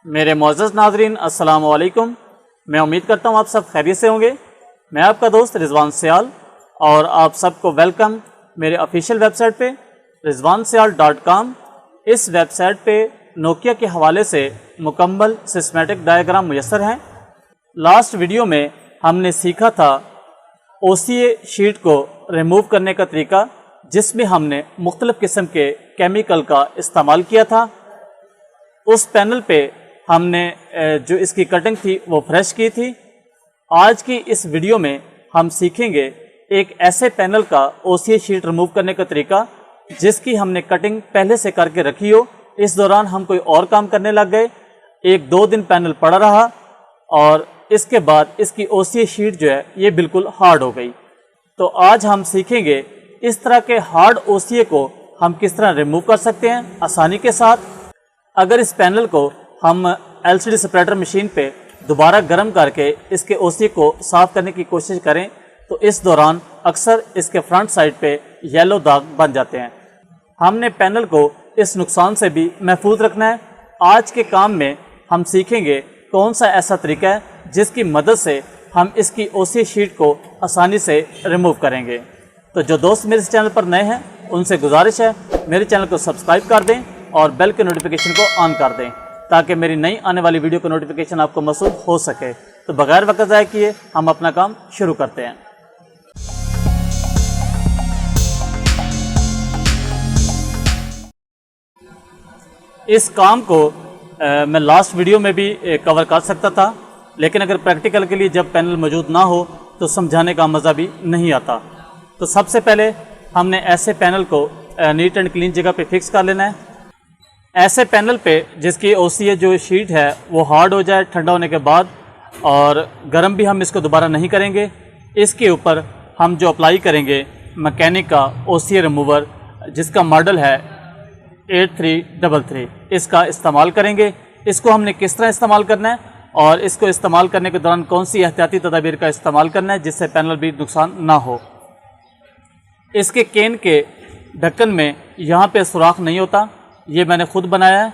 मेरे मोअज़्ज़ज़ नाज़रीन, अस्सलाम वालेकुम। मैं उम्मीद करता हूँ आप सब खैरियत से होंगे। मैं आपका दोस्त रिजवान सियाल और आप सबको वेलकम मेरे ऑफिशियल वेबसाइट पे rizwansyal.com। इस वेबसाइट पे नोकिया के हवाले से मुकम्मल सिस्टमेटिक डायग्राम मुयस्सर हैं। लास्ट वीडियो में हमने सीखा था OCA शीट को रिमूव करने का तरीका, जिसमें हमने मुख्तलिफ़ किस्म के केमिकल का इस्तेमाल किया था। उस पैनल पे हमने जो इसकी कटिंग थी वो फ्रेश की थी। आज की इस वीडियो में हम सीखेंगे एक ऐसे पैनल का OCA शीट रिमूव करने का तरीका जिसकी हमने कटिंग पहले से करके रखी हो। इस दौरान हम कोई और काम करने लग गए, 1-2 दिन पैनल पड़ा रहा और इसके बाद इसकी OCA शीट जो है ये बिल्कुल हार्ड हो गई। तो आज हम सीखेंगे इस तरह के हार्ड OCA को हम किस तरह रिमूव कर सकते हैं आसानी के साथ। अगर इस पैनल को हम LCD सेपरेटर मशीन पे दोबारा गर्म करके इसके OCA को साफ़ करने की कोशिश करें तो इस दौरान अक्सर इसके फ्रंट साइड पे येलो दाग बन जाते हैं। हमने पैनल को इस नुकसान से भी महफूज रखना है। आज के काम में हम सीखेंगे कौन सा ऐसा तरीका है जिसकी मदद से हम इसकी OCA शीट को आसानी से रिमूव करेंगे। तो जो दोस्त मेरे इस चैनल पर नए हैं उनसे गुजारिश है मेरे चैनल को सब्सक्राइब कर दें और बेल के नोटिफिकेशन को ऑन कर दें ताकि मेरी नई आने वाली वीडियो का नोटिफिकेशन आपको मौसूल हो सके। तो बगैर वक्त ज़ाया किए हम अपना काम शुरू करते हैं। इस काम को मैं लास्ट वीडियो में भी कवर कर सकता था, लेकिन अगर प्रैक्टिकल के लिए जब पैनल मौजूद ना हो तो समझाने का मज़ा भी नहीं आता। तो सबसे पहले हमने ऐसे पैनल को नीट एंड क्लीन जगह पे फिक्स कर लेना है। ऐसे पैनल पे जिसकी OCA जो शीट है वो हार्ड हो जाए ठंडा होने के बाद, और गर्म भी हम इसको दोबारा नहीं करेंगे। इसके ऊपर हम जो अप्लाई करेंगे मैकेनिक का OCA रिमूवर जिसका मॉडल है 8333, इसका इस्तेमाल करेंगे। इसको हमने किस तरह इस्तेमाल करना है और इसको इस्तेमाल करने के दौरान कौन सी एहतियाती तदाबीर का इस्तेमाल करना है जिससे पैनल भी नुकसान ना हो। इसके केन के ढक्कन में यहाँ पे सुराख नहीं होता, ये मैंने खुद बनाया है।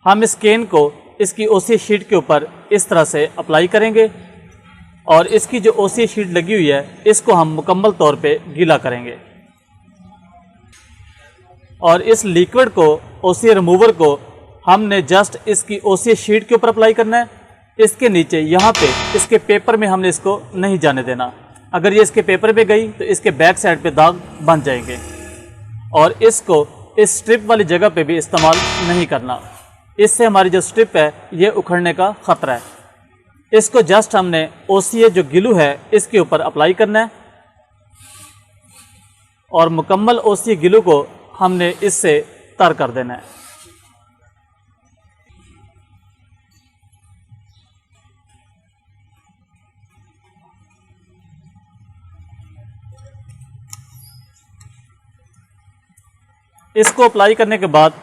हम इस केन को इसकी OCA शीट के ऊपर इस तरह से अप्लाई करेंगे और इसकी जो OCA शीट लगी हुई है इसको हम मुकम्मल तौर पे गीला करेंगे और इस लिक्विड को OCA रिमूवर को हमने जस्ट इसकी OCA शीट के ऊपर अप्लाई करना है। इसके नीचे यहाँ पे इसके पेपर में हमने इसको नहीं जाने देना। अगर ये इसके पेपर पे गई तो इसके बैक साइड पे दाग बन जाएंगे और इसको इस स्ट्रिप वाली जगह पे भी इस्तेमाल नहीं करना। इससे हमारी जो स्ट्रिप है ये उखड़ने का ख़तरा है। इसको जस्ट हमने OCA जो ग्लू है इसके ऊपर अप्लाई करना है और मुकम्मल OCA ग्लू को हमने इससे तर कर देना है। इसको अप्लाई करने के बाद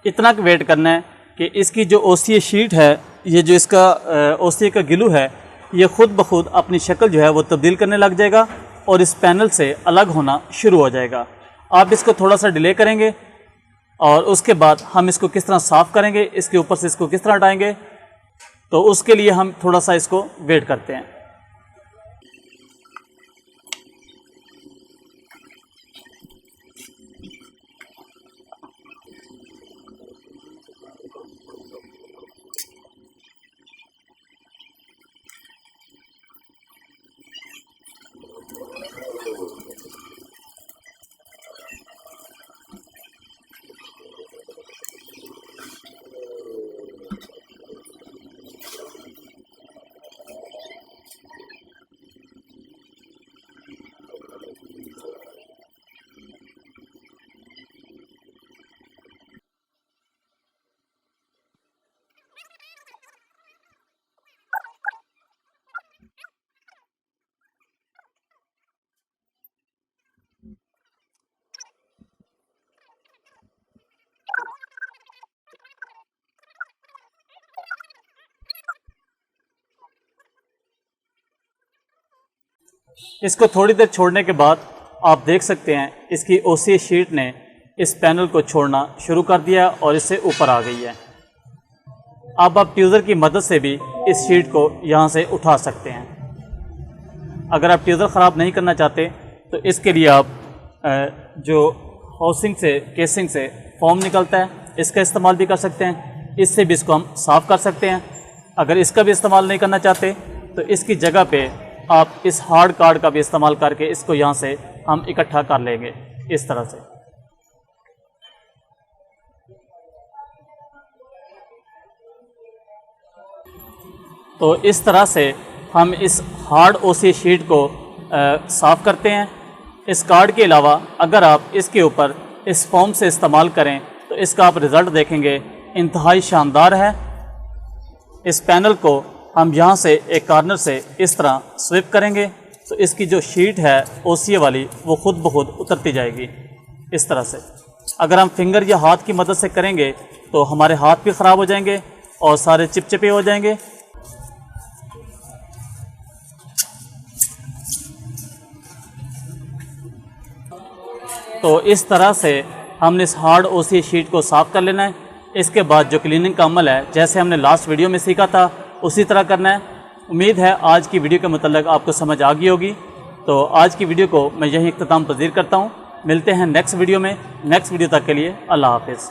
इतना वेट करना है कि इसकी जो OCA शीट है, ये जो इसका OCA का ग्लू है, ये ख़ुद ब खुद अपनी शक्ल जो है वो तब्दील करने लग जाएगा और इस पैनल से अलग होना शुरू हो जाएगा। आप इसको थोड़ा सा डिले करेंगे और उसके बाद हम इसको किस तरह साफ़ करेंगे, इसके ऊपर से इसको किस तरह हटाएंगे, तो उसके लिए हम थोड़ा सा इसको वेट करते हैं। इसको थोड़ी देर छोड़ने के बाद आप देख सकते हैं इसकी OCA शीट ने इस पैनल को छोड़ना शुरू कर दिया और इससे ऊपर आ गई है। अब आप ट्यूज़र की मदद से भी इस शीट को यहाँ से उठा सकते हैं। अगर आप ट्यूज़र ख़राब नहीं करना चाहते तो इसके लिए आप जो हाउसिंग से केसिंग से फोम निकलता है, इसका इस्तेमाल भी कर सकते हैं। इससे भी इसको हम साफ़ कर सकते हैं। अगर इसका भी इस्तेमाल नहीं करना चाहते तो इसकी जगह पे आप इस हार्ड कार्ड का भी इस्तेमाल करके इसको यहाँ से हम इकट्ठा कर लेंगे इस तरह से। तो इस तरह से हम इस हार्ड ओसी शीट को साफ़ करते हैं। इस कार्ड के अलावा अगर आप इसके ऊपर इस फोम से इस्तेमाल करें तो इसका आप रिज़ल्ट देखेंगे, इंतहाई शानदार है। इस पैनल को हम यहाँ से एक कॉर्नर से इस तरह स्विप करेंगे तो इसकी जो शीट है ओसीए वाली वो खुद ब खुद उतरती जाएगी इस तरह से। अगर हम फिंगर या हाथ की मदद से करेंगे तो हमारे हाथ भी ख़राब हो जाएंगे और सारे चिपचिपे हो जाएंगे। तो इस तरह से हमने इस हार्ड ओसी शीट को साफ़ कर लेना है। इसके बाद जो क्लीनिंग का अमल है जैसे हमने लास्ट वीडियो में सीखा था उसी तरह करना है। उम्मीद है आज की वीडियो के मुतल्लिक़ आपको समझ आ गई होगी। तो आज की वीडियो को मैं यहीं इख्तिताम पज़ीर करता हूँ। मिलते हैं नेक्स्ट वीडियो में। नेक्स्ट वीडियो तक के लिए अल्लाह हाफ़िज़।